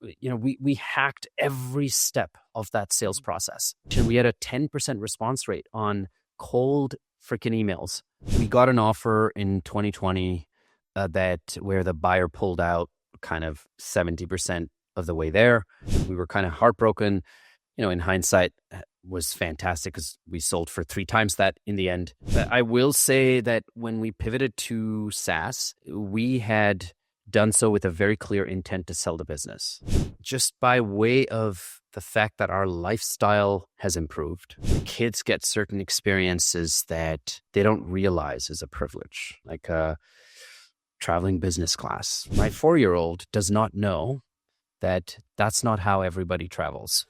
we hacked every step of that sales process. And we had a 10% response rate on cold freaking emails. We got an offer in 2020 where the buyer pulled out kind of 70% of the way there. We were kind of heartbroken. In hindsight, was fantastic because we sold for 3 times that in the end. But I will say that when we pivoted to SaaS, we had done so with a very clear intent to sell the business. Just by way of the fact that our lifestyle has improved. The kids get certain experiences that they don't realize is a privilege, like traveling business class. My 4-year-old does not know that that's not how everybody travels.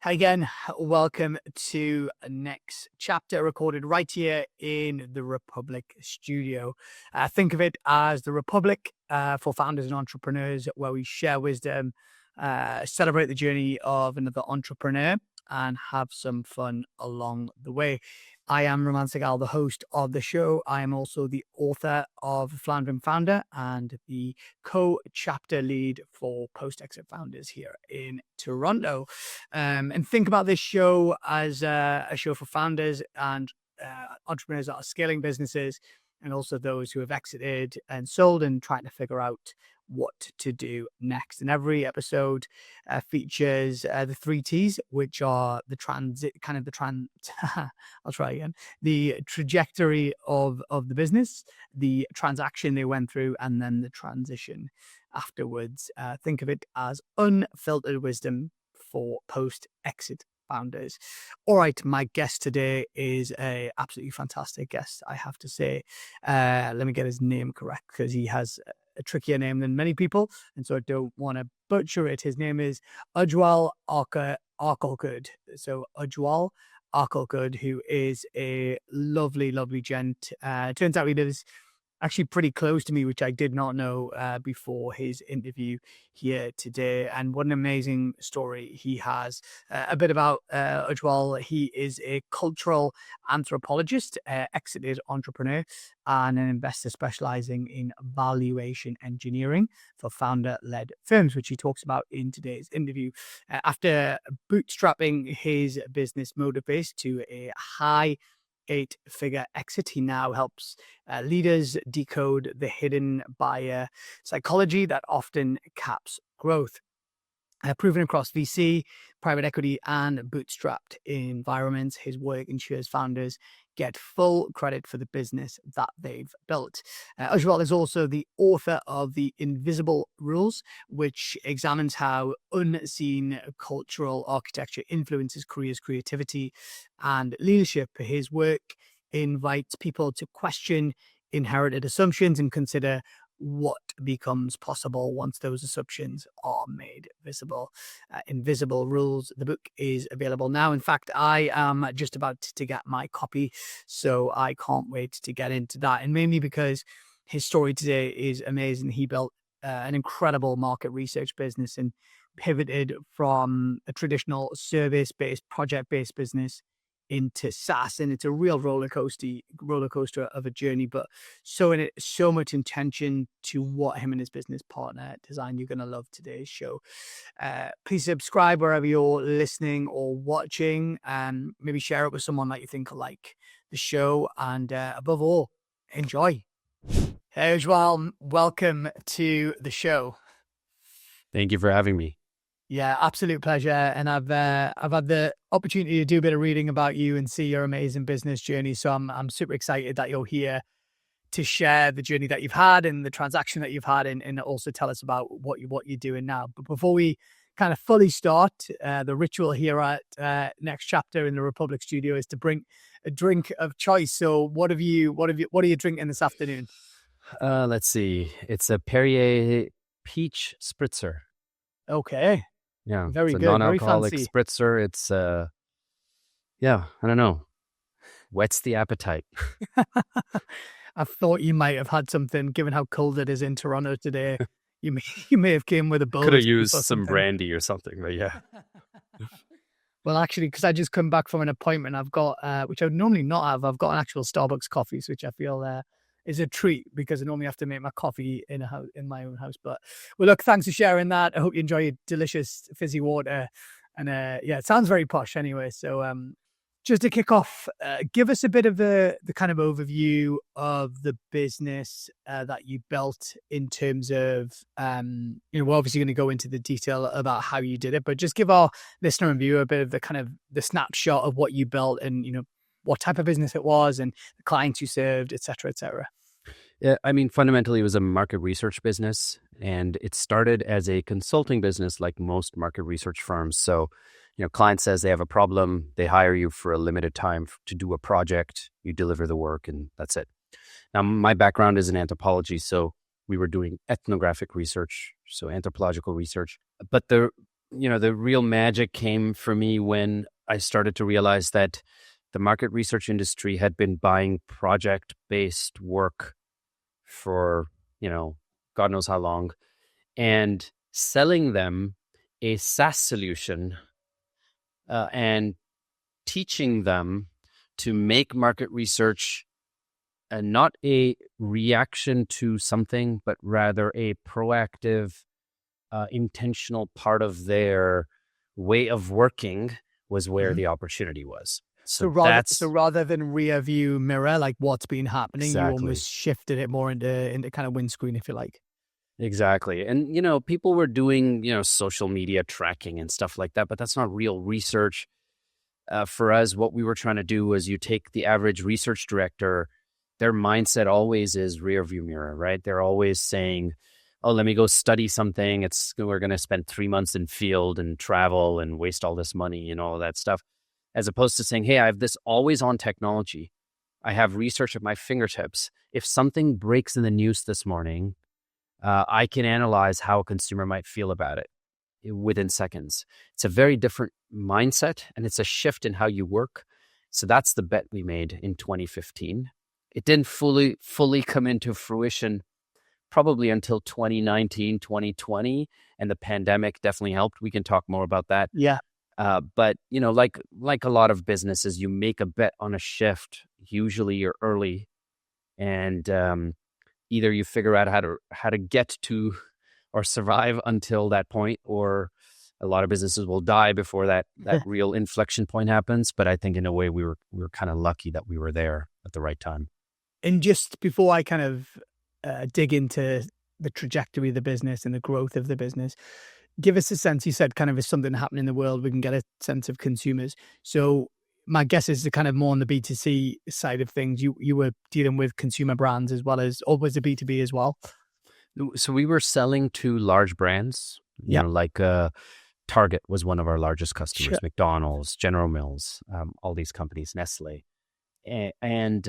Hi again, welcome to Nex-Chapter, recorded right here in the Republic studio. Think of it as the Republic for founders and entrepreneurs, where we share wisdom, celebrate the journey of another entrepreneur, and have some fun along the way. I am Raman Sehgal, the host of the show. I am also the author of Floundering Founder and the co-chapter lead for post-exit founders here in Toronto. And think about this show as a show for founders and entrepreneurs that are scaling businesses, and also those who have exited and sold and trying to figure out what to do next. And every episode features the 3 T's, which are the the trajectory of the business, the transaction they went through, and then the transition afterwards. Think of it as unfiltered wisdom for post-exit founders. All right, my guest today is a absolutely fantastic guest, I have to say. Let me get his name correct, because he has a trickier name than many people, and so I don't want to butcher it. His name is Ujwal Arkalgud. So Ujwal Arkalgud, who is a lovely, lovely gent. Turns out he lives actually pretty close to me, which I did not know before his interview here today. And what an amazing story he has. A bit about Ujwal. He is a cultural anthropologist, exited entrepreneur, and an investor specializing in valuation engineering for founder-led firms, which he talks about in today's interview. After bootstrapping his business MotivBase to a high 8-figure exit, he now helps leaders decode the hidden buyer psychology that often caps growth. Proven across VC, private equity, and bootstrapped environments, his work ensures founders get full credit for the business that they've built. Ujwal is also the author of The Invisible Rules, which examines how unseen cultural architecture influences careers, creativity, and leadership. His work invites people to question inherited assumptions and consider what becomes possible once those assumptions are made visible. Invisible Rules, the book, is available now. In fact, I am just about to get my copy, so I can't wait to get into that. And mainly because his story today is amazing. He built an incredible market research business and pivoted from a traditional service-based, project-based business into SaaS, and it's a real roller coaster of a journey, but so much intention to what him and his business partner designed. You're gonna love today's show. Please subscribe wherever you're listening or watching, and maybe share it with someone that you think will like the show, and above all, enjoy. Hey Ujwal, welcome to the show. Thank you for having me. Yeah, absolute pleasure. And I've had the opportunity to do a bit of reading about you and see your amazing business journey. So I'm super excited that you're here to share the journey that you've had and the transaction that you've had, and also tell us about what you're doing now. But before we kind of fully start, the ritual here at NexChapter in the Republic studio is to bring a drink of choice. So what are you drinking this afternoon? Let's see. It's a Perrier peach spritzer. Okay. Yeah, very it's a good. non-alcoholic very fancy spritzer. It's I don't know, whets the appetite. I thought you might have had something, given how cold it is in Toronto today. You may have came with a Could have bulletproof used or some something. brandy or something, but yeah. Well, actually, because I just come back from an appointment, I've got, which I would normally not have, I've got an actual Starbucks coffee, which I feel is a treat because I normally have to make my coffee in my own house. But well, look, thanks for sharing that. I hope you enjoy your delicious fizzy water. And yeah, it sounds very posh anyway. So just to kick off, give us a bit of the kind of overview of the business that you built in terms of, we're obviously going to go into the detail about how you did it, but just give our listener and viewer a bit of the kind of the snapshot of what you built and, what type of business it was and the clients you served, et cetera, et cetera. Yeah, I mean, fundamentally, it was a market research business, and it started as a consulting business like most market research firms. So, client says they have a problem, they hire you for a limited time to do a project, you deliver the work, and that's it. Now, my background is in anthropology, so we were doing ethnographic research, so anthropological research. But the real magic came for me when I started to realize that the market research industry had been buying project-based work for, God knows how long, and selling them a SaaS solution and teaching them to make market research not a reaction to something, but rather a proactive, intentional part of their way of working was where the opportunity was. So rather than rear view mirror, like what's been happening, Exactly. You almost shifted it more into kind of windscreen, if you like. Exactly. And, people were doing, social media tracking and stuff like that, but that's not real research. For us, what we were trying to do was you take the average research director, their mindset always is rear view mirror, right? They're always saying, oh, let me go study something. We're going to spend 3 months in field and travel and waste all this money and all that stuff. As opposed to saying, hey, I have this always on technology. I have research at my fingertips. If something breaks in the news this morning, I can analyze how a consumer might feel about it within seconds. It's a very different mindset, and it's a shift in how you work. So that's the bet we made in 2015. It didn't fully come into fruition probably until 2019, 2020, and the pandemic definitely helped. We can talk more about that. Yeah. But like a lot of businesses, you make a bet on a shift. Usually you're early, and either you figure out how to get to or survive until that point, or a lot of businesses will die before that real inflection point happens. But I think in a way we were kind of lucky that we were there at the right time. And just before I kind of dig into the trajectory of the business and the growth of the business, give us a sense. You said kind of if something happened in the world, we can get a sense of consumers. So my guess is the kind of more on the B2C side of things, you were dealing with consumer brands as well as always the B2B as well. So we were selling to large brands, like Target was one of our largest customers, Sure. McDonald's, General Mills, all these companies, Nestle. And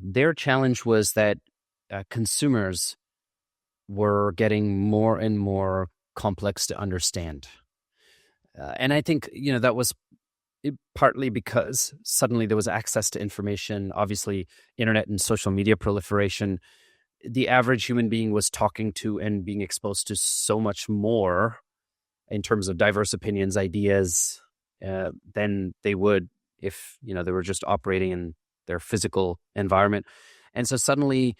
their challenge was that consumers were getting more and more complex to understand. And I think, that was partly because suddenly there was access to information, obviously internet and social media proliferation. The average human being was talking to and being exposed to so much more in terms of diverse opinions, ideas, than they would if, they were just operating in their physical environment. And so suddenly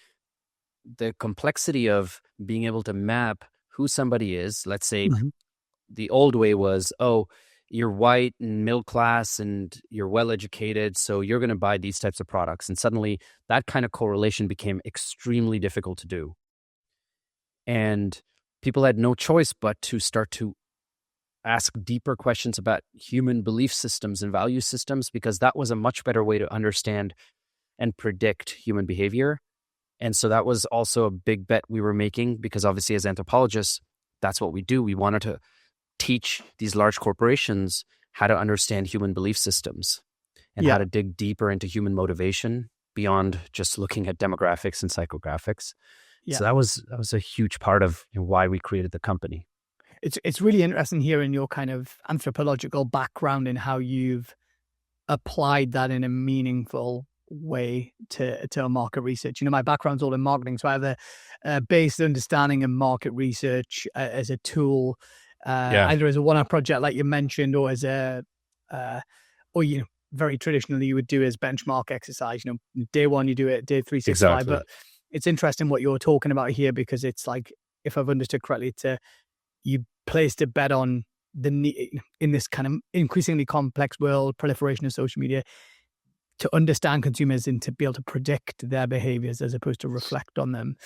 the complexity of being able to map who somebody is, let's say the old way was, oh, you're white and middle class and you're well educated, so you're going to buy these types of products. And suddenly that kind of correlation became extremely difficult to do. And people had no choice but to start to ask deeper questions about human belief systems and value systems, because that was a much better way to understand and predict human behavior. And so that was also a big bet we were making, because obviously as anthropologists, that's what we do. We wanted to teach these large corporations how to understand human belief systems and how to dig deeper into human motivation beyond just looking at demographics and psychographics. So that was a huge part of why we created the company. It's really interesting hearing your kind of anthropological background and how you've applied that in a meaningful way to market research. My background's all in marketing, so I have a basic understanding of market research as a tool, either as a one-off project like you mentioned, or as or very traditionally you would do as benchmark exercise. Day one you do it, day 365. Exactly. But it's interesting what you're talking about here, because it's like, if I've understood correctly, you placed a bet on in this kind of increasingly complex world, proliferation of social media, to understand consumers and to be able to predict their behaviors as opposed to reflect on them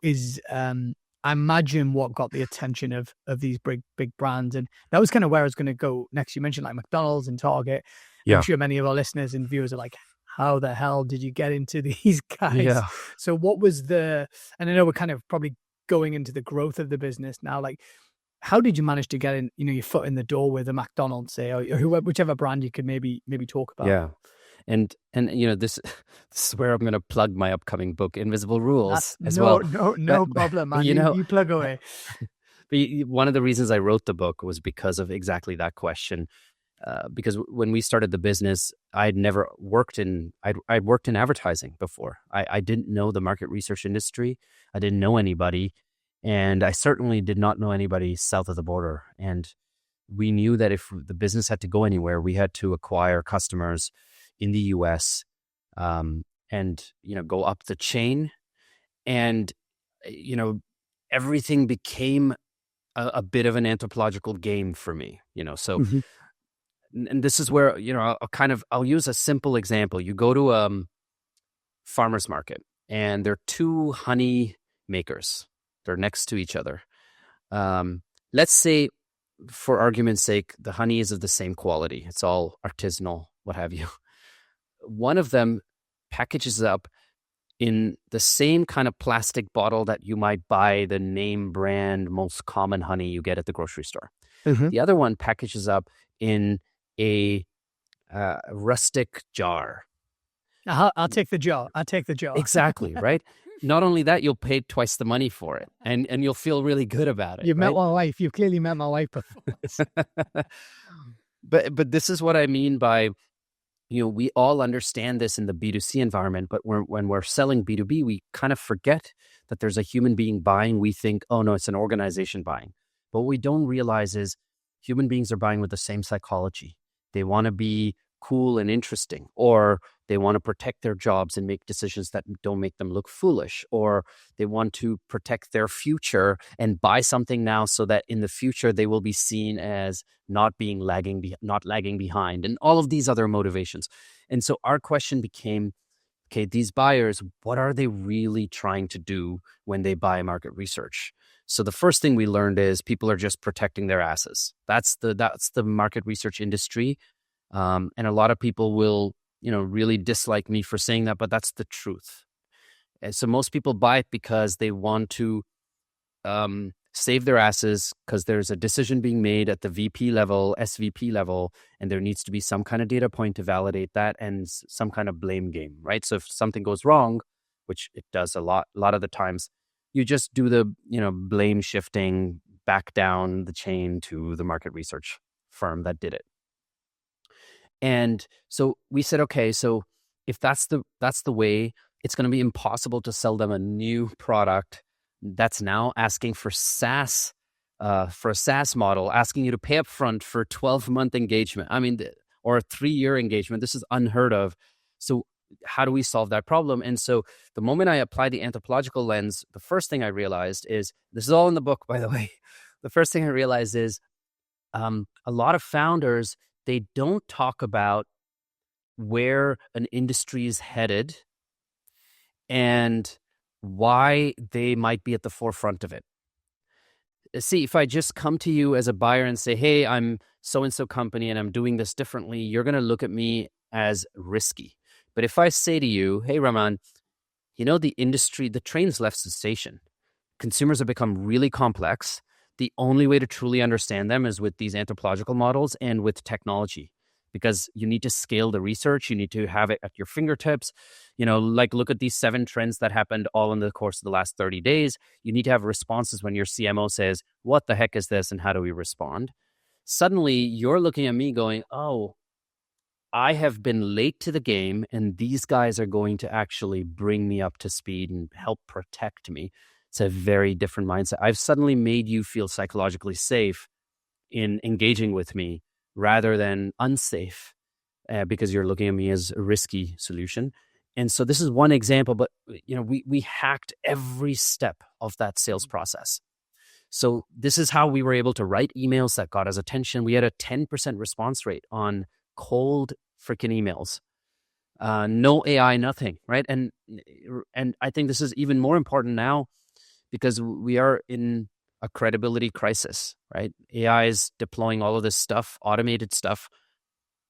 is, I imagine, what got the attention of these big brands. And that was kind of where I was going to go next. You mentioned like McDonald's and Target. Yeah. I'm sure many of our listeners and viewers are like, how the hell did you get into these guys? Yeah. So what was and I know we're kind of probably going into the growth of the business now, like, how did you manage to get in, your foot in the door with a McDonald's, say, or whichever brand you could maybe talk about? Yeah. And this is where I'm going to plug my upcoming book, Invisible Rules, as well. No problem, man. You plug away. But one of the reasons I wrote the book was because of exactly that question. Because when we started the business, I'd never worked I'd worked in advertising before. I didn't know the market research industry. I didn't know anybody. And I certainly did not know anybody south of the border. And we knew that if the business had to go anywhere, we had to acquire customers in the US, and go up the chain. And everything became a bit of an anthropological game for me. So. Mm-hmm. And this is where, I'll use a simple example. You go to a farmer's market and there are two honey makers. They're next to each other. Let's say, for argument's sake, the honey is of the same quality. It's all artisanal, what have you. One of them packages up in the same kind of plastic bottle that you might buy the name brand, most common honey you get at the grocery store. Mm-hmm. The other one packages up in a rustic jar. I'll take the jar. Exactly, right? Not only that, you'll pay twice the money for it, and you'll feel really good about it. You've met my wife. You've clearly met my wife before. But this is what I mean by, we all understand this in the B2C environment, but when we're selling B2B, we kind of forget that there's a human being buying. We think, oh no, it's an organization buying. But what we don't realize is human beings are buying with the same psychology. They want to be cool and interesting, or they want to protect their jobs and make decisions that don't make them look foolish, or they want to protect their future and buy something now so that in the future they will be seen as not lagging behind, and all of these other motivations. And so our question became, okay, these buyers, what are they really trying to do when they buy market research? So the first thing we learned is people are just protecting their asses. That's the market research industry. And a lot of people will, really dislike me for saying that, but that's the truth. And so most people buy it because they want to save their asses, because there's a decision being made at the VP level, SVP level, and there needs to be some kind of data point to validate that, and some kind of blame game, right? So if something goes wrong, which it does a lot of the times, you just do the, blame shifting back down the chain to the market research firm that did it. And so we said, okay, so if that's the way, it's going to be impossible to sell them a new product that's now asking for SaaS, for a SaaS model, asking you to pay up front for a 12-month engagement. I mean, or a 3-year engagement. This is unheard of. So how do we solve that problem? And so the moment I applied the anthropological lens, the first thing I realized is, this is all in the book, by the way. The first thing I realized is a lot of founders, they don't talk about where an industry is headed and why they might be at the forefront of it. See, if I just come to you as a buyer and say, hey, I'm so-and-so company and I'm doing this differently, you're going to look at me as risky. But if I say to you, hey, Raman, the industry, the train's left the station. Consumers have become really complex. The only way to truly understand them is with these anthropological models and with technology, because you need to scale the research. You need to have it at your fingertips. Look at these 7 trends that happened all in the course of the last 30 days. You need to have responses when your CMO says, what the heck is this and how do we respond? Suddenly, you're looking at me going, oh, I have been late to the game, and these guys are going to actually bring me up to speed and help protect me. It's a very different mindset. I've suddenly made you feel psychologically safe in engaging with me rather than unsafe because you're looking at me as a risky solution. And so this is one example, but we hacked every step of that sales process. So this is how we were able to write emails that got us attention. We had a 10% response rate on cold freaking emails. No AI, nothing, right? And I think this is even more important now because we are in a credibility crisis, right? AI is deploying all of this stuff, automated stuff,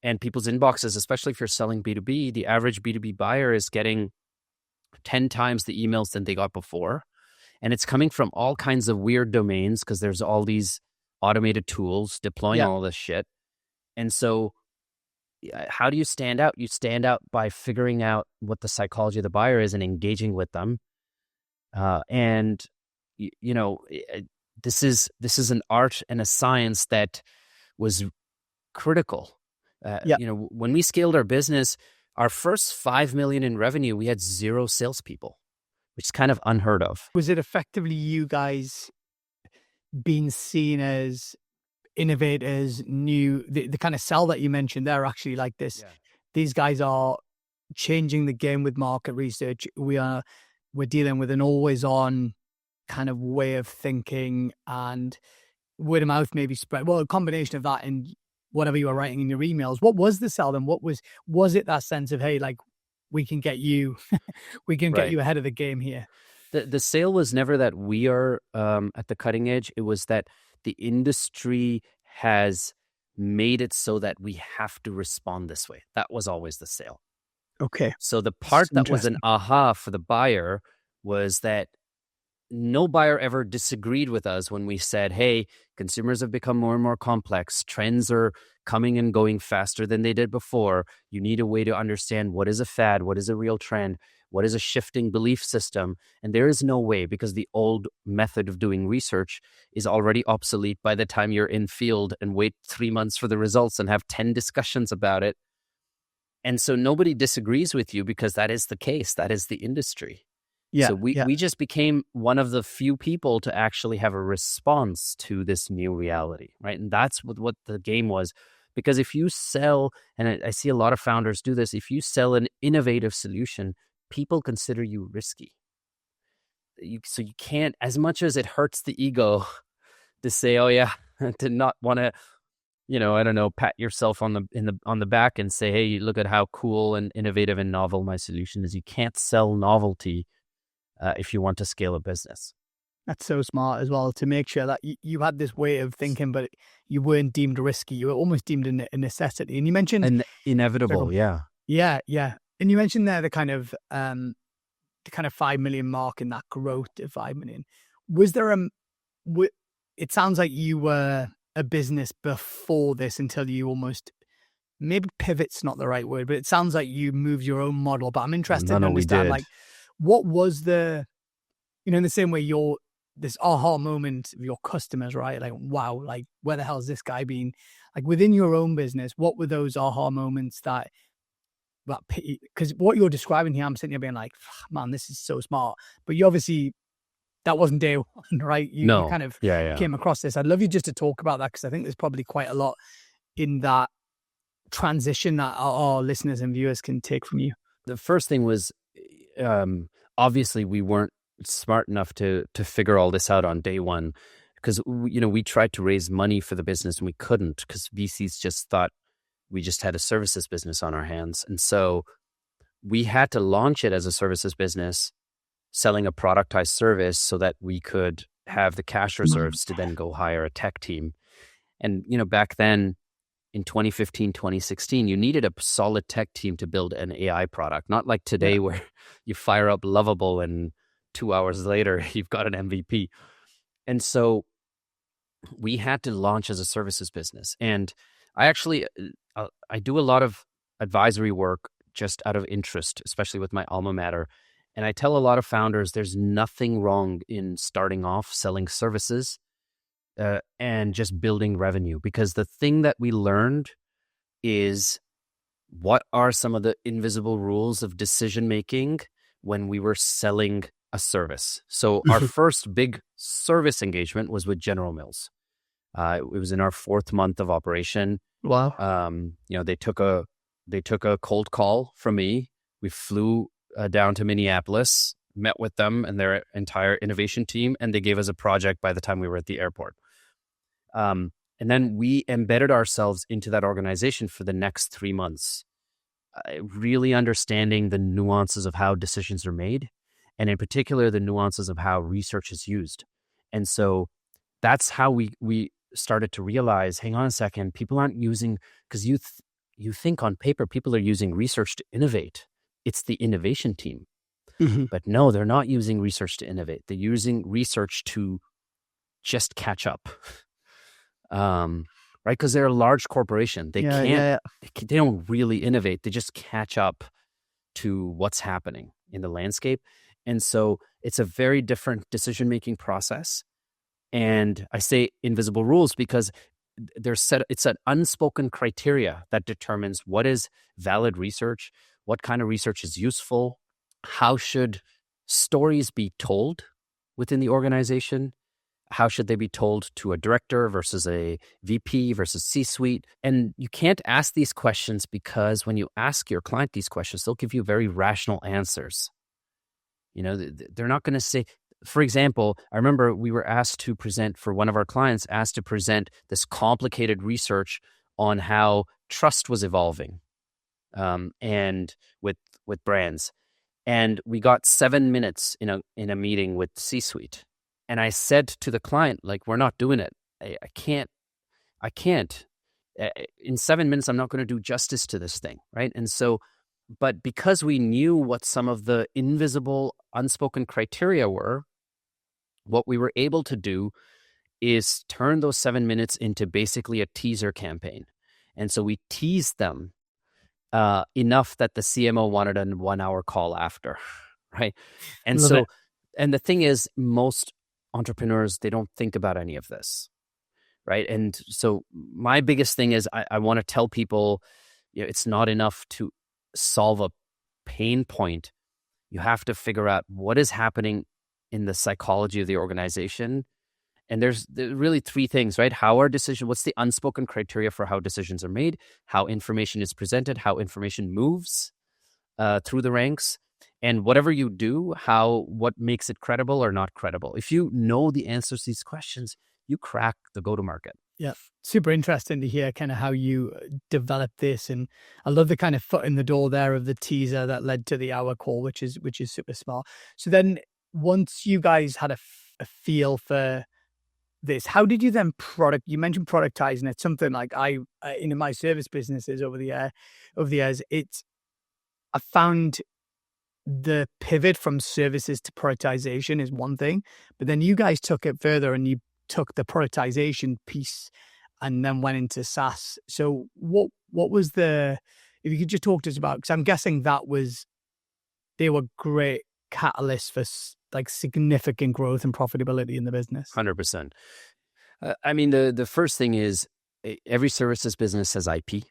and people's inboxes, especially if you're selling B2B, the average B2B buyer is getting 10 times the emails than they got before. And it's coming from all kinds of weird domains because there's all these automated tools deploying all this shit. And so how do you stand out? You stand out by figuring out what the psychology of the buyer is and engaging with them. This is an art and a science that was critical. When we scaled our business, our first 5 million in revenue, we had 0 salespeople, which is kind of unheard of. Was it effectively you guys being seen as innovators, new, the kind of sell that you mentioned there, actually like this? Yeah. These guys are changing the game with market research. We're dealing with an always on kind of way of thinking, and word of mouth maybe spread. Well, a combination of that and whatever you were writing in your emails. What was the sell then? What was it that sense of, hey, like we can get you, get you ahead of the game here? The sale was never that we are at the cutting edge. It was that the industry has made it so that we have to respond this way. That was always the sale. Okay. So the part that was an aha for the buyer was that no buyer ever disagreed with us when we said, hey, consumers have become more and more complex. Trends are coming and going faster than they did before. You need a way to understand what is a fad, what is a real trend, what is a shifting belief system. And there is no way, because the old method of doing research is already obsolete by the time you're in field and wait 3 months for the results and have 10 discussions about it. And so nobody disagrees with you because that is the case. That is the industry. So we just became one of the few people to actually have a response to this new reality, right? And that's what the game was. Because if you sell, and I see a lot of founders do this, if you sell an innovative solution, people consider you risky. So you can't, as much as it hurts the ego to say, oh yeah, to not want to, I don't know, pat yourself on the back and say, hey, look at how cool and innovative and novel my solution is. You can't sell novelty if you want to scale a business. That's so smart as well, to make sure that you had this way of thinking, but you weren't deemed risky. You were almost deemed a necessity. And you mentioned inevitable, yeah. And you mentioned there the kind of 5 million mark in that growth to 5 million. Was there it sounds like you were a business before this until you almost, maybe pivot's not the right word, but it sounds like you moved your own model. But I'm interested to understand, like, what was the, in the same way this aha moment of your customers, right? Like, wow, like where the hell has this guy been? Like within your own business, what were those aha moments that, because what you're describing here, I'm sitting here being like, man, this is so smart. But you obviously, that wasn't day one, right? You kind of came across this. I'd love you just to talk about that, because I think there's probably quite a lot in that transition that our listeners and viewers can take from you. The first thing was, obviously we weren't smart enough to figure all this out on day one, because we tried to raise money for the business and we couldn't, because VCs just thought we just had a services business on our hands. And so we had to launch it as a services business, selling a productized service so that we could have the cash reserves to then go hire a tech team. And back then in 2015, 2016, you needed a solid tech team to build an AI product, not like today where you fire up Lovable and 2 hours later you've got an MVP. And so we had to launch as a services business. And I actually, I do a lot of advisory work just out of interest, especially with my alma mater. And I tell a lot of founders, there's nothing wrong in starting off selling services and just building revenue, because the thing that we learned is what are some of the invisible rules of decision making when we were selling a service. So our first big service engagement was with General Mills. It was in our 4th month of operation. Wow. They took a cold call from me. We flew down to Minneapolis, met with them and their entire innovation team, and they gave us a project by the time we were at the airport. And then we embedded ourselves into that organization for the next 3 months, really understanding the nuances of how decisions are made, and in particular, the nuances of how research is used. And so that's how we started to realize, hang on a second, people aren't using, because you think on paper, people are using research to innovate. It's the innovation team. But no, they're not using research to innovate. They're using research to just catch up. Right? Because they're a large corporation. They they don't really innovate. They just catch up to what's happening in the landscape. And so it's a very different decision-making process. And I say invisible rules because it's an unspoken criteria that determines what is valid research, what kind of research is useful, how should stories be told within the organization, how should they be told to a director versus a VP versus C-suite. And you can't ask these questions because when you ask your client these questions, they'll give you very rational answers. They're not going to say, for example, I remember we were asked to present for one of our clients, asked to present this complicated research on how trust was evolving and with brands. And we got 7 minutes in a meeting with C-suite. And I said to the client, like, we're not doing it. I can't. In 7 minutes, I'm not going to do justice to this thing, right? And so, but because we knew what some of the invisible, unspoken criteria were, what we were able to do is turn those 7 minutes into basically a teaser campaign. And so we teased them enough that the CMO wanted a 1-hour call after, right? And Love so, it. and the thing is, most entrepreneurs, they don't think about any of this, right? And so my biggest thing is I want to tell people, it's not enough to solve a pain point. You have to figure out what is happening in the psychology of the organization. And there's really 3 things, right? What's the unspoken criteria for how decisions are made, how information is presented, how information moves through the ranks, and whatever you do, what makes it credible or not credible. If you know the answers to these questions, you crack the go-to-market. Yeah, super interesting to hear kind of how you developed this, and I love the kind of foot in the door there of the teaser that led to the hour call, which is super smart. So then, once you guys had a feel for this, how did you then you mentioned productizing it, something like in my service businesses over the years, I found the pivot from services to productization is one thing, but then you guys took it further and you took the productization piece and then went into SaaS. So what was if you could just talk to us about, because I'm guessing they were great catalysts for like significant growth and profitability in the business. 100%. I mean, the first thing is every services business has IP,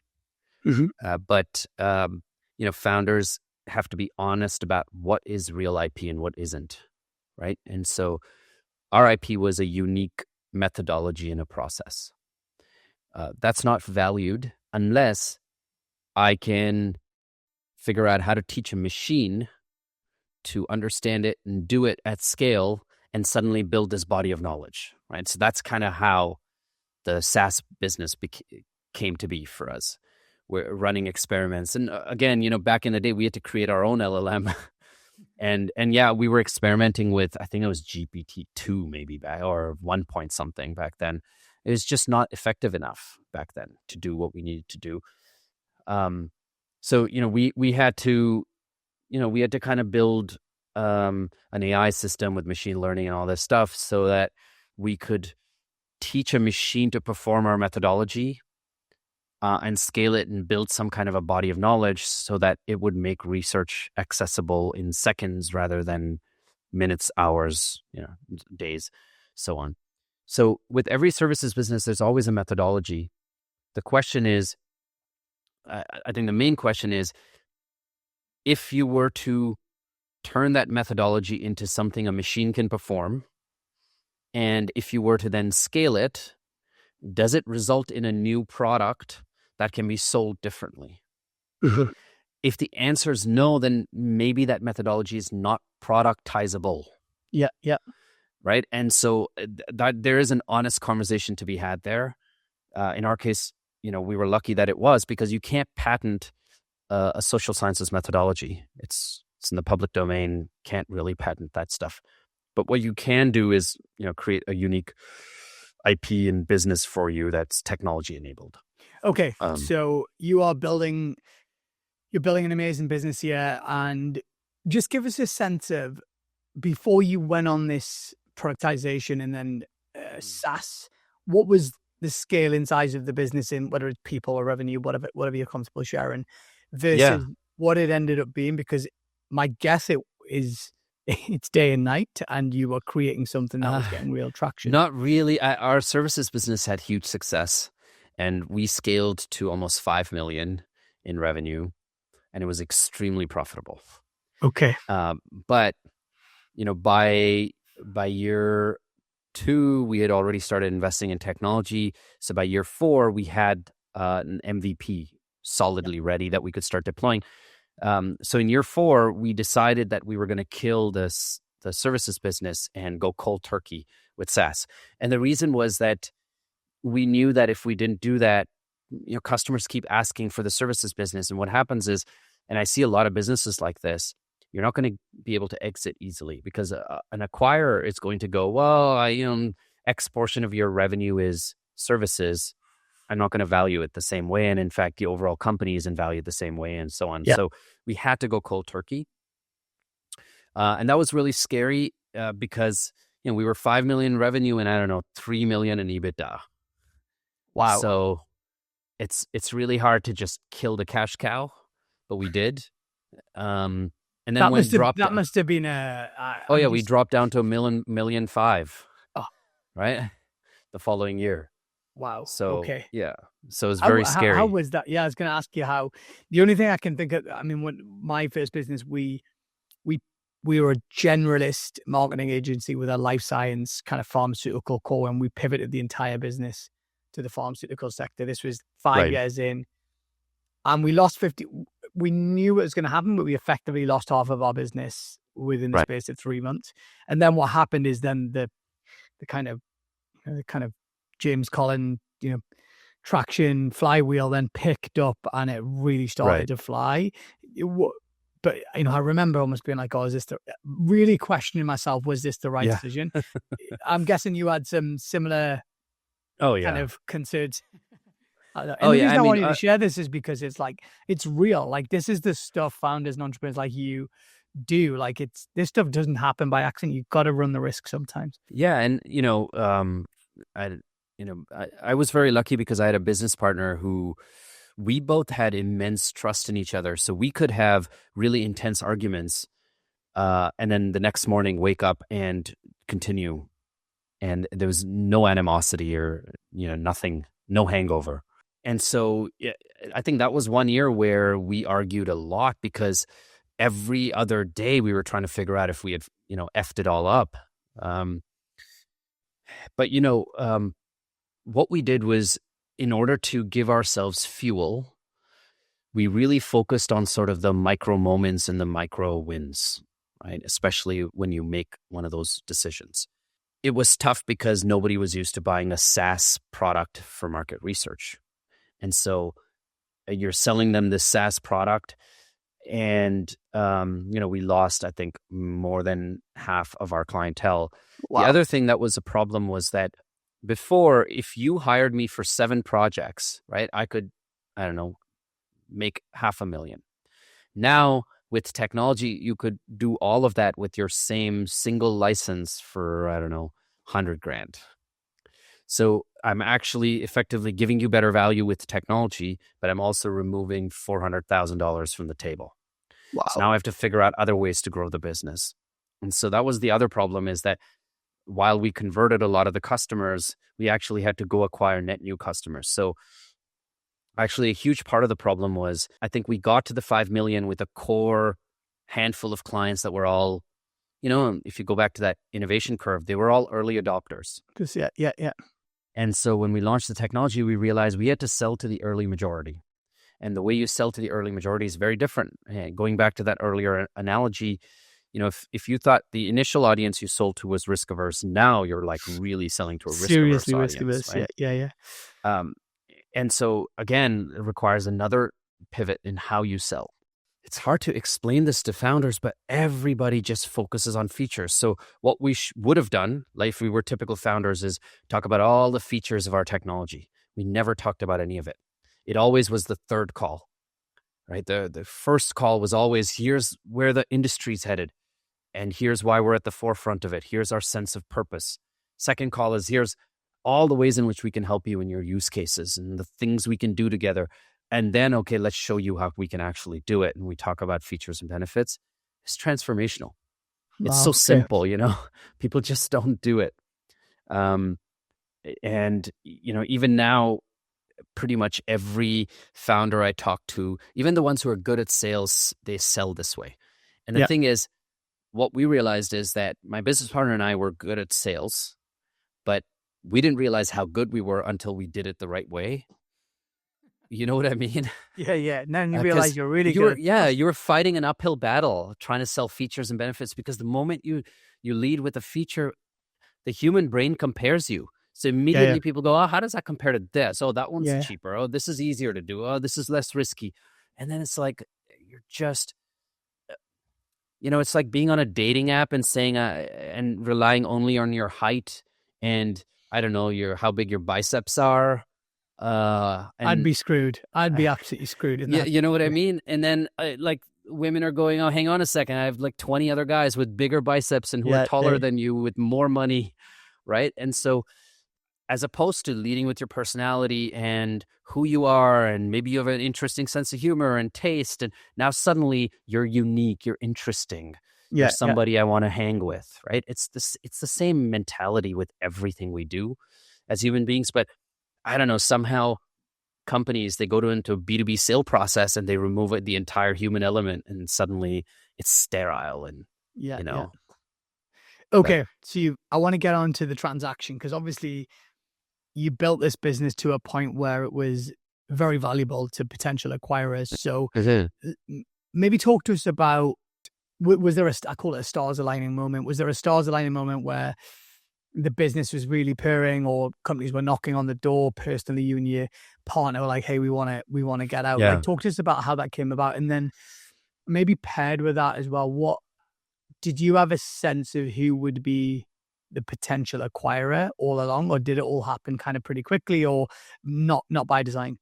but founders have to be honest about what is real IP and what isn't, right? And so our IP was a unique methodology and a process. That's not valued unless I can figure out how to teach a machine to understand it and do it at scale and suddenly build this body of knowledge, right? So that's kind of how the SaaS business came to be for us. We're running experiments. And again, back in the day, we had to create our own LLM. and yeah, we were experimenting with, I think it was GPT-2 maybe back, or 1 point something back then. It was just not effective enough back then to do what we needed to do. So, we had to kind of build an AI system with machine learning and all this stuff so that we could teach a machine to perform our methodology and scale it and build some kind of a body of knowledge so that it would make research accessible in seconds rather than minutes, hours, days, so on. So with every services business, there's always a methodology. The question is, I think the main question is, if you were to turn that methodology into something a machine can perform, and if you were to then scale it, does it result in a new product that can be sold differently? If the answer is no, then maybe that methodology is not productizable. Yeah. Right. And so that there is an honest conversation to be had there. In our case, we were lucky that it was, because you can't patent a social sciences methodology. It's in the public domain, can't really patent that stuff. But what you can do is, create a unique IP and business for you that's technology enabled. Okay. So you're building an amazing business here, and just give us a sense of, before you went on this productization and then SaaS, what was the scale and size of the business, in whether it's people or revenue, whatever you're comfortable sharing, versus what it ended up being? Because my guess it's day and night, and you were creating something that was getting real traction. Not really. Our services business had huge success, and we scaled to almost 5 million in revenue, and it was extremely profitable. Okay. But by year 2, we had already started investing in technology. So by year 4, we had an MVP solidly ready that we could start deploying. So in year 4, we decided that we were going to kill the services business and go cold turkey with SaaS. And the reason was that we knew that if we didn't do that, customers keep asking for the services business. And what happens is, and I see a lot of businesses like this, you're not going to be able to exit easily, because an acquirer is going to go, well, X portion of your revenue is services. I'm not going to value it the same way. And in fact, the overall company isn't valued the same way, and so on. Yeah. So we had to go cold turkey. And that was really scary because, we were 5 million revenue and 3 million in EBITDA. Wow. So it's really hard to just kill the cash cow, but we did. And then that must have been we dropped down to $1.5 million. Right? The following year. Wow. So, okay. Yeah. So it's very scary. How was that? Yeah, I was going to ask you how. The only thing I can think of, when my first business, we were a generalist marketing agency with a life science kind of pharmaceutical core, and we pivoted the entire business to the pharmaceutical sector. This was 5 years in, and we lost 50. We knew it was going to happen, but we effectively lost half of our business within the space of 3 months. And then what happened is then the kind of James Collin, traction flywheel then picked up, and it really started to fly. But I remember almost being like, is this really questioning myself, was this the right decision? I'm guessing you had some similar kind of concerns. And the reason I want you to share this is because it's like, it's real. Like, this is the stuff founders and entrepreneurs like you do. Like, this stuff doesn't happen by accident. You've got to run the risk sometimes. Yeah. And, I was very lucky because I had a business partner who we both had immense trust in each other. So we could have really intense arguments and then the next morning wake up and continue. And there was no animosity or, nothing, no hangover. And so I think that was one year where we argued a lot, because every other day we were trying to figure out if we had, effed it all up. But what we did was, in order to give ourselves fuel, we really focused on sort of the micro moments and the micro wins, right? Especially when you make one of those decisions. It was tough because nobody was used to buying a SaaS product for market research. And so you're selling them this SaaS product, and, we lost, I think, more than half of our clientele. Wow. The other thing that was a problem was that before, if you hired me for 7 projects, right, I could, make $500,000. Now, with technology, you could do all of that with your same single license for, $100,000. So I'm actually effectively giving you better value with technology, but I'm also removing $400,000 from the table. Wow. So now I have to figure out other ways to grow the business. And so that was the other problem, is that while we converted a lot of the customers, we actually had to go acquire net new customers. So Actually, a huge part of the problem was, I think we got to the 5 million with a core handful of clients that were all, if you go back to that innovation curve, they were all early adopters. Yeah. And so when we launched the technology, we realized we had to sell to the early majority. And the way you sell to the early majority is very different. Going back to that earlier analogy, if you thought the initial audience you sold to was risk averse, now you're like really selling to a Seriously risk averse audience. Yeah. And so again, it requires another pivot in how you sell. It's hard to explain this to founders, but everybody just focuses on features. So what we would have done, like if we were typical founders, is talk about all the features of our technology. We never talked about any of it. It always was the third call, right? The first call was always, here's where the industry's headed, and here's why we're at the forefront of it. Here's our sense of purpose. Second call is, here's all the ways in which we can help you in your use cases and the things we can do together. And then, okay, let's show you how we can actually do it. And we talk about features and benefits. It's transformational. It's so simple, people just don't do it. And, even now, pretty much every founder I talk to, even the ones who are good at sales, they sell this way. And the thing is, what we realized is that my business partner and I were good at sales, but we didn't realize how good we were until we did it the right way. You know what I mean? Yeah. Then you realize you're really good. You were fighting an uphill battle trying to sell features and benefits, because the moment you lead with a feature, the human brain compares you. So immediately people go, oh, how does that compare to this? Oh, that one's cheaper. Oh, this is easier to do. Oh, this is less risky. And then it's like, you're just, it's like being on a dating app and saying, and relying only on your height and, I don't know, how big your biceps are. I'd be screwed. I'd be absolutely screwed in that. You know what I mean? And then like women are going, oh, hang on a second. I have like 20 other guys with bigger biceps and who are taller than you with more money, right? And so as opposed to leading with your personality and who you are, and maybe you have an interesting sense of humor and taste, and now suddenly you're unique, you're interesting. You're somebody I want to hang with, right? It's the same mentality with everything we do as human beings, but I don't know, somehow companies, they go into a B2B sale process and they remove the entire human element, and suddenly it's sterile and, Okay, so I want to get on to the transaction, because obviously you built this business to a point where it was very valuable to potential acquirers. So maybe talk to us about, was there I call it a stars aligning moment. Was there a stars aligning moment where the business was really purring, or companies were knocking on the door personally, you and your partner were like, hey, we want to get out? Like, talk to us about how that came about. And then maybe paired with that as well, what did you have a sense of who would be the potential acquirer all along, or did it all happen kind of pretty quickly, or not by design?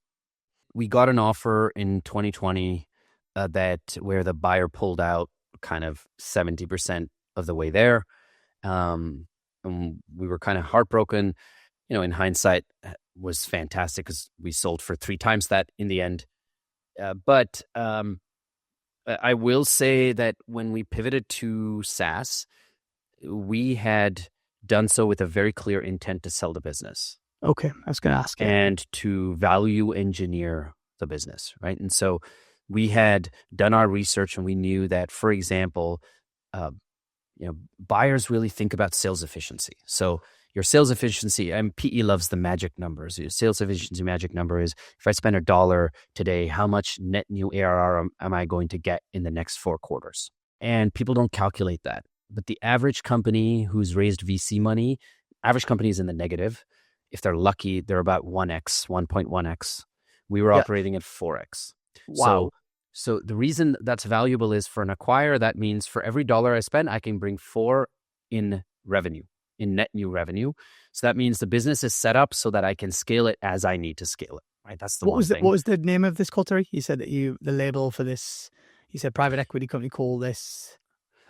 We got an offer in 2020 where the buyer pulled out kind of 70% of the way there. And we were kind of heartbroken. In hindsight, was fantastic because we sold for 3 times that in the end. But I will say that when we pivoted to SaaS, we had done so with a very clear intent to sell the business. Okay, I was going to ask you. And to value engineer the business, right? And so we had done our research, and we knew that, for example, buyers really think about sales efficiency. So your sales efficiency, and PE loves the magic numbers. Your sales efficiency magic number is, if I spend $1 today, how much net new ARR am I going to get in the next 4 quarters? And people don't calculate that. But the average company who's raised VC money, average company is in the negative. If they're lucky, they're about 1x, 1.1x. We were operating at 4x. Wow. So the reason that's valuable is, for an acquirer, that means for every $1 I spend, I can bring 4 in revenue, in net new revenue. So that means the business is set up so that I can scale it as I need to scale it, right? That's the one thing. What was the name of this called, Terry? You said that the label for this, you said private equity company call this...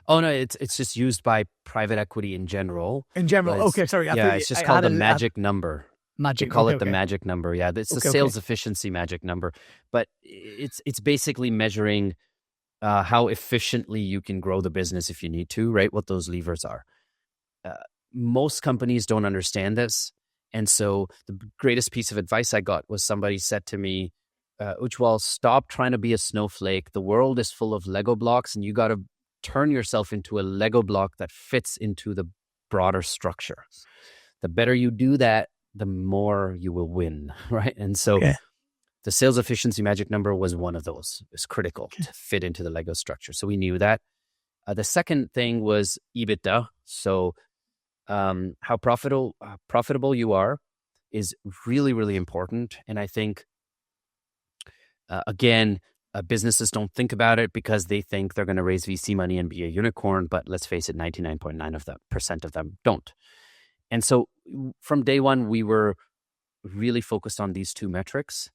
Oh, no, it's just used by private equity in general. In general, okay, sorry. It's just called the magic number. Magic. They call it the magic number. Yeah, it's the sales efficiency magic number. But it's basically measuring how efficiently you can grow the business if you need to, right? What those levers are. Most companies don't understand this. And so the greatest piece of advice I got was, somebody said to me, Ujwal, stop trying to be a snowflake. The world is full of Lego blocks, and you got to turn yourself into a Lego block that fits into the broader structure. The better you do that, the more you will win, right? And so the sales efficiency magic number was one of those. It's critical to fit into the Lego structure. So we knew that. The second thing was EBITDA. So how profitable you are is really, really important. And I think, again, businesses don't think about it because they think they're going to raise VC money and be a unicorn. But let's face it, 99.9% of them don't. And so from day one, we were really focused on these two metrics.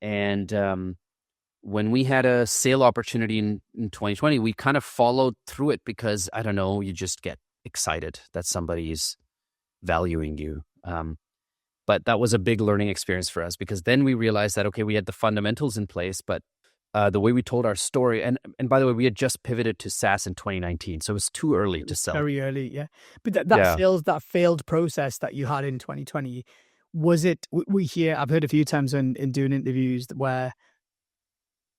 And when we had a sale opportunity in 2020, we kind of followed through it because, I don't know, you just get excited that somebody's valuing you. But that was a big learning experience for us because then we realized that, okay, we had the fundamentals in place, but the way we told our story, and by the way, we had just pivoted to SaaS in 2019, so it was too early to sell. Very early, yeah. But that failed process that you had in 2020, was it, I've heard a few times in doing interviews where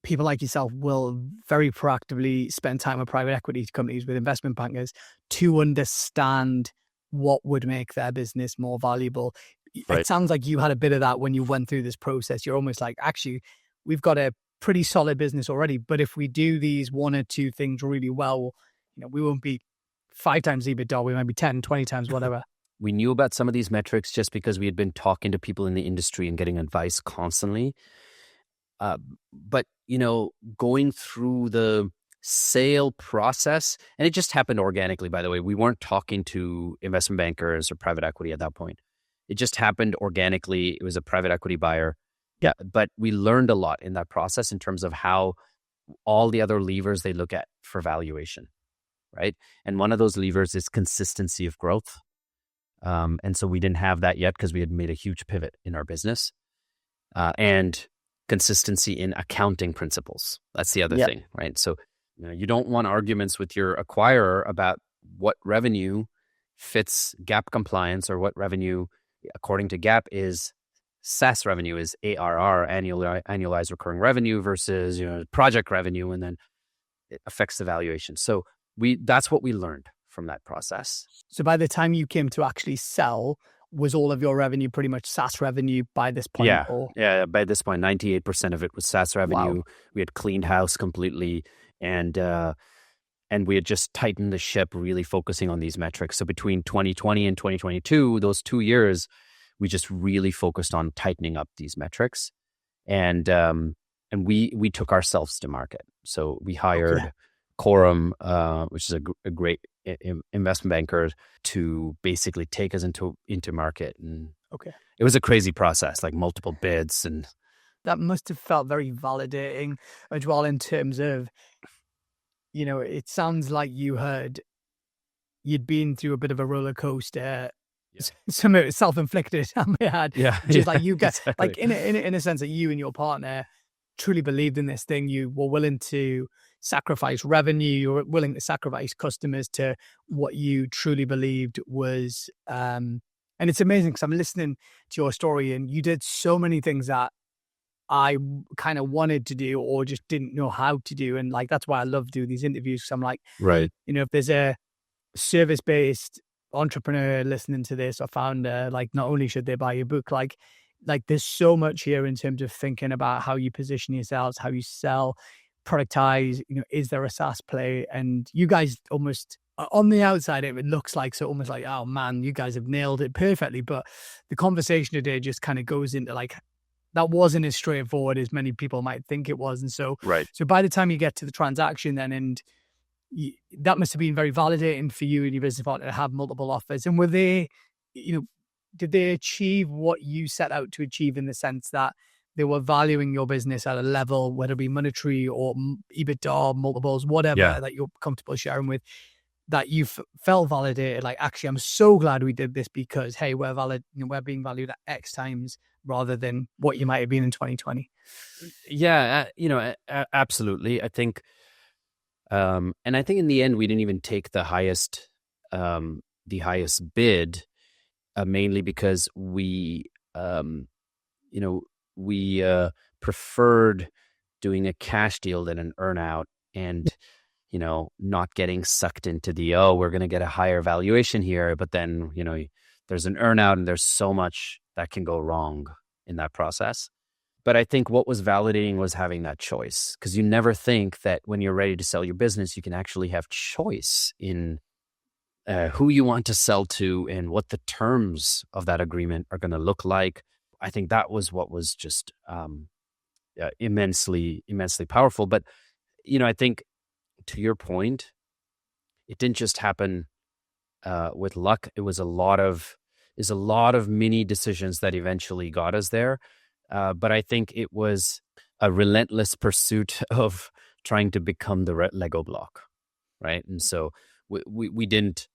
people like yourself will very proactively spend time with private equity companies, with investment bankers, to understand what would make their business more valuable. Right. It sounds like you had a bit of that when you went through this process. You're almost like, actually, we've got a pretty solid business already, but if we do these one or two things really well, we won't be 5 times EBITDA, we might be 10, 20 times, whatever. We knew about some of these metrics just because we had been talking to people in the industry and getting advice constantly. But, going through the sale process, and it just happened organically, by the way. We weren't talking to investment bankers or private equity at that point. It just happened organically. It was a private equity buyer. Yeah. But we learned a lot in that process in terms of how all the other levers they look at for valuation, right? And one of those levers is consistency of growth. And so we didn't have that yet because we had made a huge pivot in our business. And consistency in accounting principles. That's the other thing, right? So you don't want arguments with your acquirer about what revenue fits GAAP compliance or what revenue, according to GAAP, is SaaS revenue, is ARR, annualized recurring revenue, versus project revenue, and then it affects the valuation. So that's what we learned from that process. So by the time you came to actually sell, was all of your revenue pretty much SaaS revenue by this point? Yeah. By this point, 98% of it was SaaS revenue. Wow. We had cleaned house completely, and we had just tightened the ship, really focusing on these metrics. So between 2020 and 2022, those 2 years, we just really focused on tightening up these metrics, and we took ourselves to market. So we hired Quorum, which is a great investment banker, to basically take us into market. And it was a crazy process, like multiple bids, and that must have felt very validating as well, in terms of, it sounds like you'd been through a bit of a roller coaster. Some of it self-inflicted, I may add. Just like you guys, exactly. Like in a sense that you and your partner truly believed in this thing. You were willing to sacrifice revenue. You were willing to sacrifice customers to what you truly believed was. And it's amazing because I'm listening to your story, and you did so many things that I kind of wanted to do or just didn't know how to do. And like, that's why I love doing these interviews, because I'm like, right. If there's a service-based entrepreneur listening to this or founder, like, not only should they buy your book, like there's so much here in terms of thinking about how you position yourselves, how you sell, productize, is there a SaaS play? And you guys, almost on the outside, it looks like, so almost like, oh man, you guys have nailed it perfectly. But the conversation today just kind of goes into like, that wasn't as straightforward as many people might think it was. And so, So by the time you get to the transaction then, and that must have been very validating for you and your business partner to have multiple offers. And were they, did they achieve what you set out to achieve, in the sense that they were valuing your business at a level, whether it be monetary or EBITDA multiples, whatever that you're comfortable sharing with, that you felt validated? Like, actually, I'm so glad we did this because, hey, we're being valued at X times rather than what you might have been in 2020. Yeah, absolutely. I think. And I think in the end, we didn't even take the highest bid, mainly because we preferred doing a cash deal than an earnout, and not getting sucked into we're going to get a higher valuation here, but then there's an earnout and there's so much that can go wrong in that process. But I think what was validating was having that choice, because you never think that when you're ready to sell your business, you can actually have choice in who you want to sell to and what the terms of that agreement are going to look like. I think that was what was just immensely powerful. But I think, to your point, it didn't just happen with luck. It was a lot of mini decisions that eventually got us there. But I think it was a relentless pursuit of trying to become the Lego block, right? And so we didn't,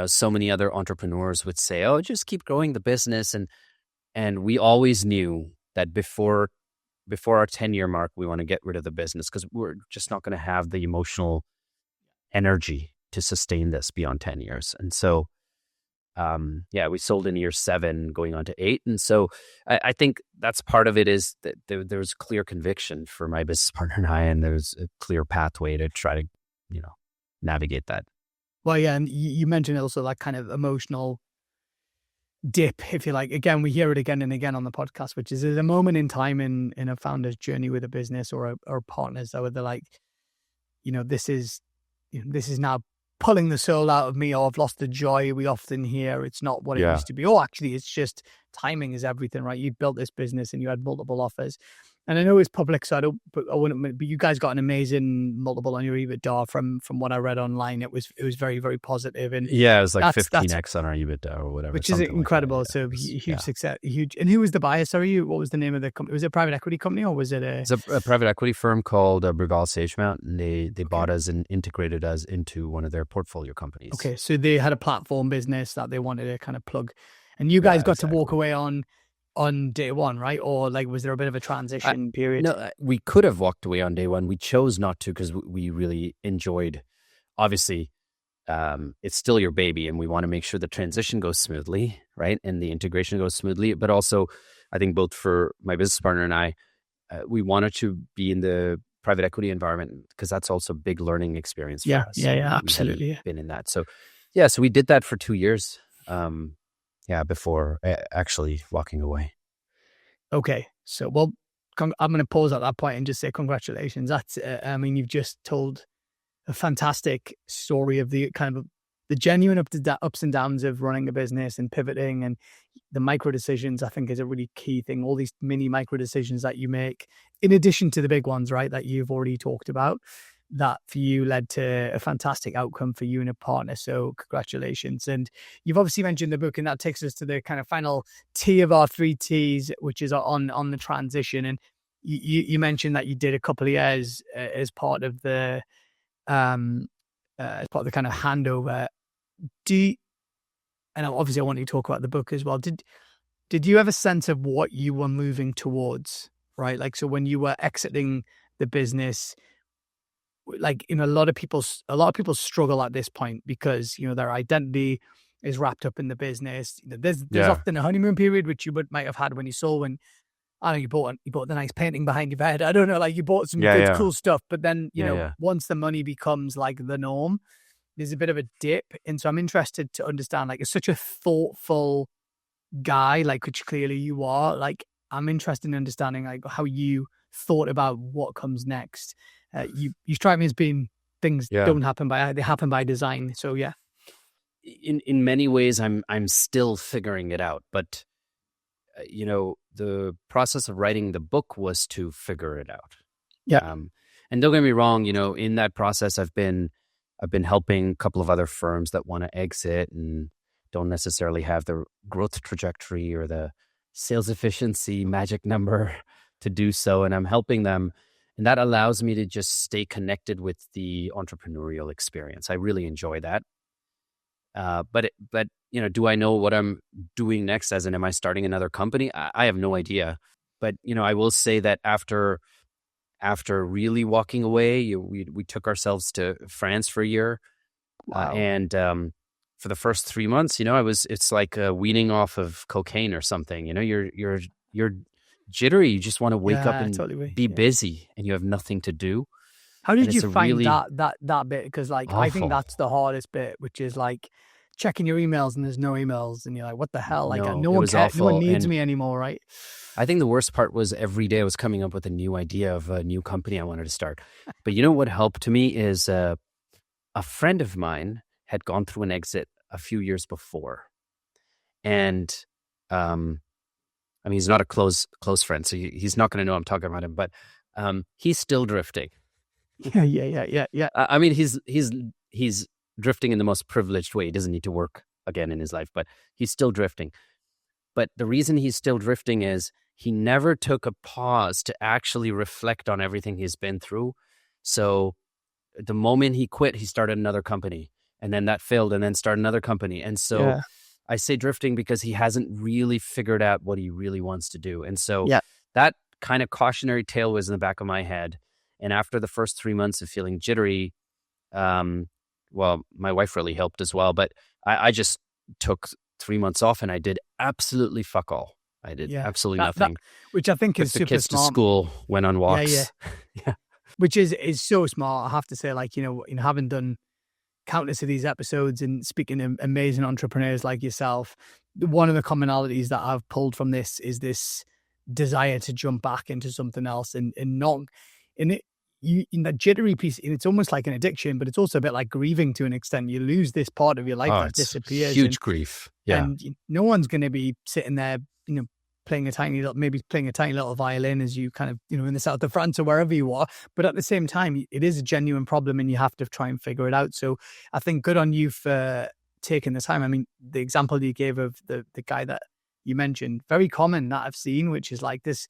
so many other entrepreneurs would say, "Oh, just keep growing the business," and we always knew that before our 10-year mark, we want to get rid of the business, because we're just not going to have the emotional energy to sustain this beyond 10 years. And so, we sold in year 7, going on to 8. And so I think that's part of it, is that there was clear conviction for my business partner and I, and there's a clear pathway to try to, navigate that. Well, yeah, and you mentioned also that kind of emotional dip, if you like. Again, we hear it again and again on the podcast, which is there's a moment in time in a founder's journey with a business or partners that they're like, this is now pulling the soul out of me, or I've lost the joy. We often hear it's not what it used to be. Oh, actually, it's just timing is everything, right? You built this business and you had multiple offers. And I know it's public, so but you guys got an amazing multiple on your EBITDA from what I read online. It was very, very positive. And it was like 15x on our EBITDA or whatever, which is incredible. Like so huge success, huge. And who was the buyer? Sorry, what was the name of the company? Was it a private equity company, or was it It's a private equity firm called Brugal Sagemount, and they bought us and integrated us into one of their portfolio companies. Okay, so they had a platform business that they wanted to kind of plug, and you guys got to walk away on day one, right? Or like, was there a bit of a transition period? No, we could have walked away on day one. We chose not to, because we really enjoyed, obviously, it's still your baby, and we want to make sure the transition goes smoothly, right? And the integration goes smoothly. But also, I think both for my business partner and I, we wanted to be in the private equity environment, because that's also a big learning experience for us. Yeah, absolutely. We've been in that. So we did that for 2 years. Before actually walking away. Okay. So, well, I'm going to pause at that point and just say congratulations. That's, you've just told a fantastic story of the kind of the genuine ups and downs of running a business and pivoting, and the micro decisions, I think, is a really key thing. All these mini micro decisions that you make, in addition to the big ones, right, that you've already talked about, that for you led to a fantastic outcome for you and a partner. So congratulations. And you've obviously mentioned the book, and that takes us to the kind of final T of our 3 T's, which is on the transition. And you mentioned that you did a couple of years as part of the kind of handover. And obviously I want you to talk about the book as well. Did you have a sense of what you were moving towards, right? Like, so when you were exiting the business, like, a lot of people struggle at this point, because their identity is wrapped up in the business. There's often a honeymoon period, which you might have had when you sold, when I don't know, you bought the nice painting behind your bed. I don't know, like you bought some cool stuff, but then once the money becomes like the norm, there's a bit of a dip. And so I'm interested to understand, like, you're such a thoughtful guy, like, which clearly you are. Like, I'm interested in understanding like how you thought about what comes next. You strike me as being things don't happen they happen by design. So yeah. In many ways, I'm still figuring it out, but the process of writing the book was to figure it out. Yeah. And don't get me wrong, in that process, I've been helping a couple of other firms that want to exit and don't necessarily have the growth trajectory or the sales efficiency magic number to do so, and I'm helping them. And that allows me to just stay connected with the entrepreneurial experience. I really enjoy that. But do I know what I'm doing next? As in, am I starting another company? I have no idea. But I will say that after really walking away, we took ourselves to France for a year. Wow. And for the first 3 months, it's like weaning off of cocaine or something. You're jittery. You just want to wake up Yeah, and totally. be busy, and you have nothing to do. How And did you it's a find really that bit? Because like I think awful. that's the hardest bit, which is like checking your emails and there's no emails, and you're like, what the hell? Like No, no it one was cares, no one awful. needs And me anymore, right? I think the worst part was every day I was coming up with a new idea of a new company I wanted to start. But you know what helped me is a friend of mine had gone through an exit a few years before. And I mean, he's not a close friend, so he's not going to know I'm talking about him, but he's still drifting. Yeah. I mean, he's drifting in the most privileged way. He doesn't need to work again in his life, but he's still drifting. But the reason he's still drifting is he never took a pause to actually reflect on everything he's been through. So the moment he quit, he started another company, and then that failed, and then started another company. And so Yeah. I say drifting because he hasn't really figured out what he really wants to do. And so Yeah. that kind of cautionary tale was in the back of my head. And after the first 3 months of feeling jittery, well, my wife really helped as well, but I just took 3 months off and I did absolutely fuck all. I did Yeah. absolutely That nothing. which I think Took is the super kids to smart. school, went on walks. Yeah. Which is so smart. I have to say, like, having done countless of these episodes and speaking to amazing entrepreneurs like yourself, one of the commonalities that I've pulled from this is this desire to jump back into something else and not in it. In that jittery piece, and it's almost like an addiction, but it's also a bit like grieving to an extent. You lose this part of your life Oh, that it's disappears, huge grief. Yeah. and no one's going to be sitting there, playing a tiny little violin as you kind of, in the south of France or wherever you are. But at the same time, it is a genuine problem and you have to try and figure it out. So I think good on you for taking the time. I mean, the example you gave of the guy that you mentioned, very common that I've seen, which is like this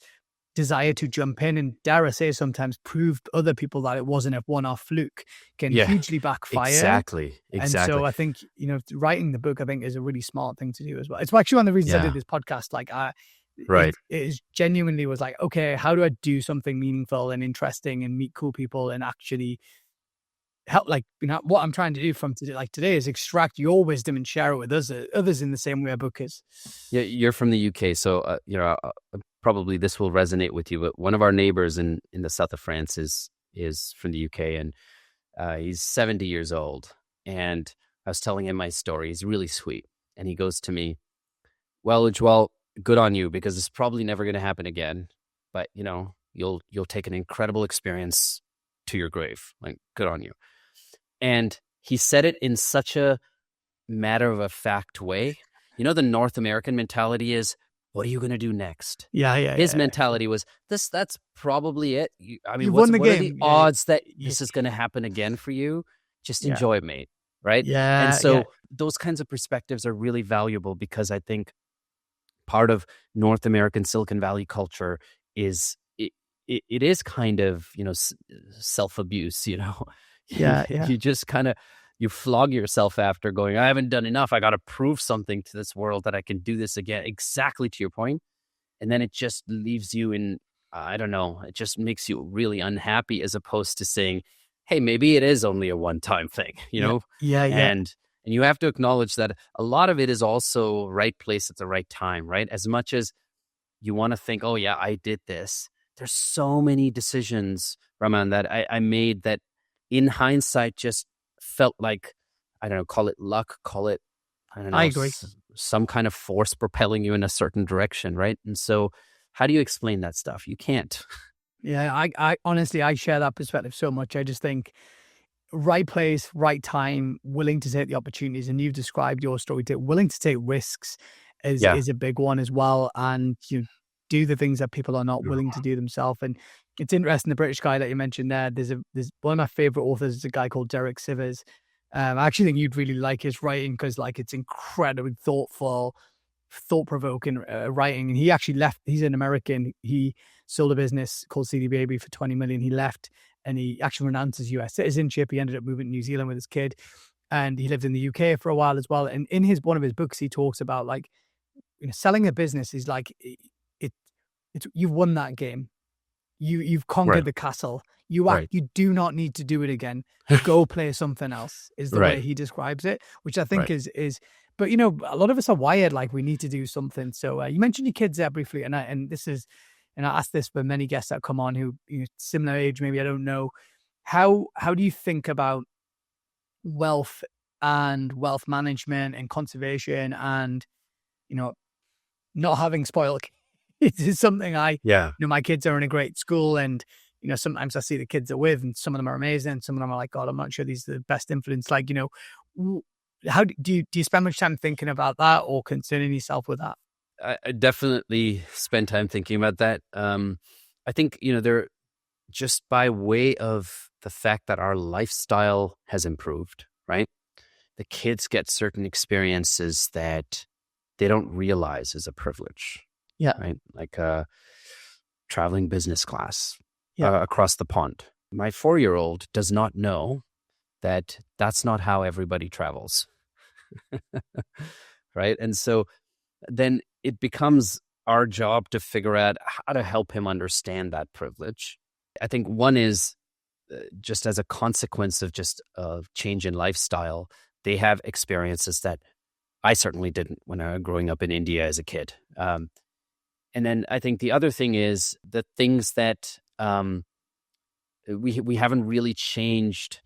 desire to jump in and, dare I say, sometimes prove to other people that it wasn't a one-off fluke, can hugely backfire. Exactly. And so I think, writing the book, I think, is a really smart thing to do as well. It's actually one of the reasons I did this podcast. Like, right. It is genuinely was like, okay, how do I do something meaningful and interesting and meet cool people and actually help? Like, what I'm trying to do from today is extract your wisdom and share it with others in the same way a book is. Yeah, you're from the UK, so probably this will resonate with you. But one of our neighbors in the south of France is from the UK, and he's 70 years old. And I was telling him my story. He's really sweet, and he goes to me, "Well, Ujwal, good on you, because it's probably never going to happen again. But you'll take an incredible experience to your grave. Like, good on you." And he said it in such a matter of a fact way. The North American mentality is, what are you going to do next? His mentality was, that's probably it. I mean, what are the odds that this is going to happen again for you? Just enjoy it, mate. Right? Yeah. And so those kinds of perspectives are really valuable, because I think part of North American Silicon Valley culture is it is kind of, self-abuse, You just kind of, you flog yourself after going, I haven't done enough. I got to prove something to this world that I can do this again. Exactly to your point. And then it just leaves you in, I don't know, it just makes you really unhappy, as opposed to saying, hey, maybe it is only a one-time thing, Yeah. And you have to acknowledge that a lot of it is also right place at the right time, right? As much as you want to think, oh yeah, I did this. There's so many decisions, Raman, that I made that in hindsight just felt like, I don't know, call it luck, call it, I don't know, I agree. Some kind of force propelling you in a certain direction, right? And so how do you explain that stuff? You can't. Yeah, I honestly, I share that perspective so much. I just think right place, right time, willing to take the opportunities. And you've described your story, willing to take risks is a big one as well. And you do the things that people are not willing to do themselves. And it's interesting, the British guy that you mentioned there, there's one of my favorite authors is a guy called Derek Sivers. I actually think you'd really like his writing, because like it's incredibly thoughtful, thought-provoking writing. And he actually left. He's an American. He sold a business called CD Baby for 20 million. He left, and he actually renounced his US citizenship. He ended up moving to New Zealand with his kid, and he lived in the UK for a while as well. And in one of his books, he talks about like, selling a business is like it's you've won that game. You've conquered the castle. You do not need to do it again. Go play something else is the way he describes it, which I think is. But a lot of us are wired like we need to do something. So you mentioned your kids there briefly, and this is and I ask this for many guests that come on who, similar age, maybe I don't know, how do you think about wealth and wealth management and conservation and, not having spoiled kids is something Yeah. my kids are in a great school, and, sometimes I see the kids are with, and some of them are amazing. Some of them are like, God, I'm not sure these are the best influence. Like, how do you spend much time thinking about that or concerning yourself with that? I definitely spend time thinking about that. I think, there, just by way of the fact that our lifestyle has improved, right? The kids get certain experiences that they don't realize is a privilege. Yeah. Right. Like traveling business class Yeah. across the pond. My 4-year-old does not know that that's not how everybody travels. Right. And so then it becomes our job to figure out how to help him understand that privilege. I think one is just as a consequence of just a change in lifestyle, they have experiences that I certainly didn't when I was growing up in India as a kid. And then I think the other thing is the things that we haven't really changed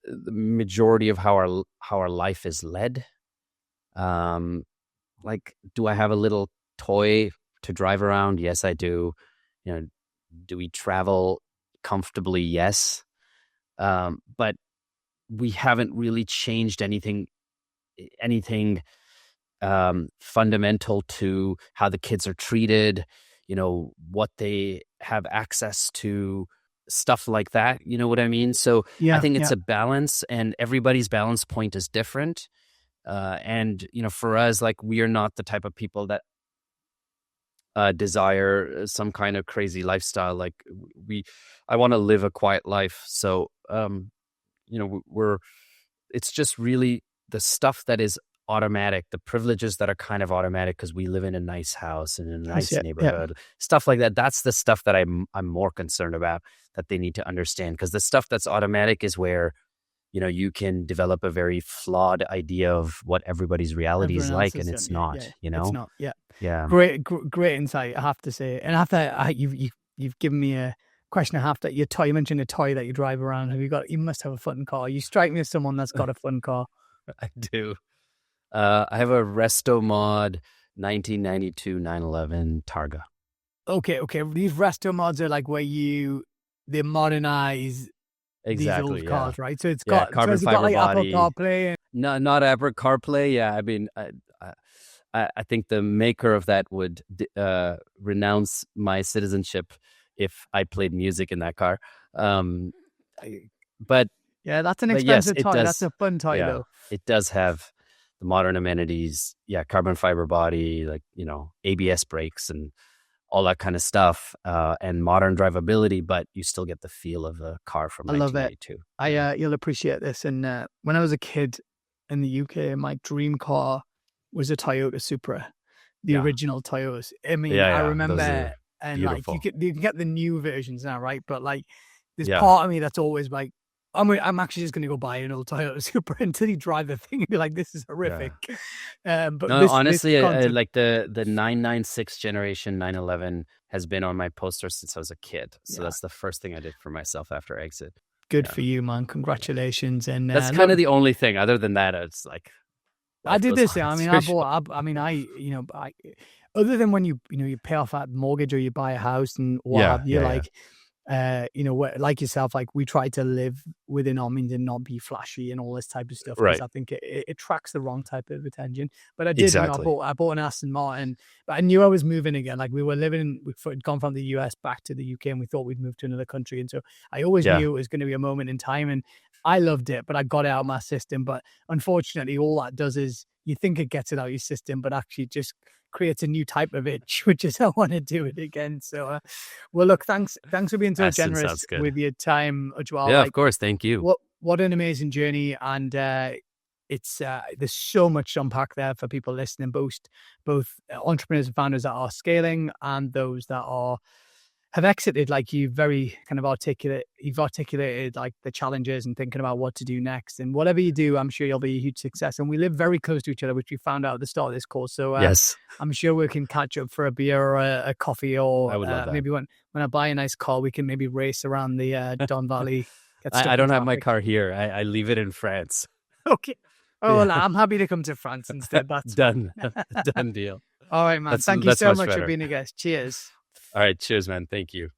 the majority of how our life is led. Like, do I have a little toy to drive around? Yes, I do. Do we travel comfortably? Yes. But we haven't really changed anything fundamental to how the kids are treated, what they have access to, stuff like that. You know what I mean? So I think it's a balance, and everybody's balance point is different. And, for us, like, we are not the type of people that desire some kind of crazy lifestyle. Like, I want to live a quiet life. So, it's just really the stuff that is automatic, the privileges that are kind of automatic because we live in a nice house and in a nice neighborhood, stuff like that. That's the stuff that I'm more concerned about, that they need to understand, because the stuff that's automatic is where, you can develop a very flawed idea of what everybody's reality is like, and it's not, It's not. Yeah. Yeah. Great insight, I have to say. And you've given me a question. I have to, your toy, you mentioned a toy that you drive around. You must have a fun car. You strike me as someone that's got a fun car. I do. I have a Resto Mod 1992 911 Targa. Okay. These Resto Mods are like where they modernize these old cars, right? So it's got carbon fiber like body. Apple CarPlay. Not Apple CarPlay. Yeah, I mean, I think the maker of that would renounce my citizenship if I played music in that car. But yeah, that's an expensive toy. That's a fun toy, though. It does have the modern amenities. Yeah, carbon fiber body, like, ABS brakes and all that kind of stuff, and modern drivability, but you still get the feel of a car from 1992. I love it. You'll appreciate this. And when I was a kid in the UK, my dream car was a Toyota Supra, the original Toyotas. I mean, I remember, and beautiful. Like you can get the new versions now, right? But like, there's part of me that's always like, I'm actually just going to go buy an old Toyota Supra until you drive the thing and be like, this is horrific. Yeah. But no, honestly, I like the 996 generation 911 has been on my poster since I was a kid. So that's the first thing I did for myself after exit. Good for you, man. Congratulations. And that's kind of the only thing. Other than that, it's like, I did this thing. I mean, other than when you pay off that mortgage or you buy a house and what have you, like yourself, like we try to live within our means and not be flashy and all this type of stuff, because I think it attracts the wrong type of attention. But I did. Exactly. I bought an Aston Martin, but I knew I was moving again. Like we'd gone from the US back to the UK, and we thought we'd move to another country, and so I always knew it was going to be a moment in time, and I loved it, but I got it out of my system. But unfortunately, all that does is you think it gets it out of your system, but actually just creates a new type of itch, which is I want to do it again. So, well, look, thanks for being so generous with your time, Ujwal. Yeah, of course. Thank you. What an amazing journey, and it's there's so much to unpack there for people listening, both entrepreneurs and founders that are scaling and those that are have exited, like you've articulated like the challenges and thinking about what to do next. And whatever you do, I'm sure you'll be a huge success. And we live very close to each other, which we found out at the start of this course. So Yes. I'm sure we can catch up for a beer or a coffee, or I would love that. maybe when I buy a nice car, we can maybe race around the Don Valley. I don't have my car here. I leave it in France. Okay. Oh, well, I'm happy to come to France instead. That's Done. Done deal. all right, man. Thank you so much for being a guest. Cheers. All right. Cheers, man. Thank you.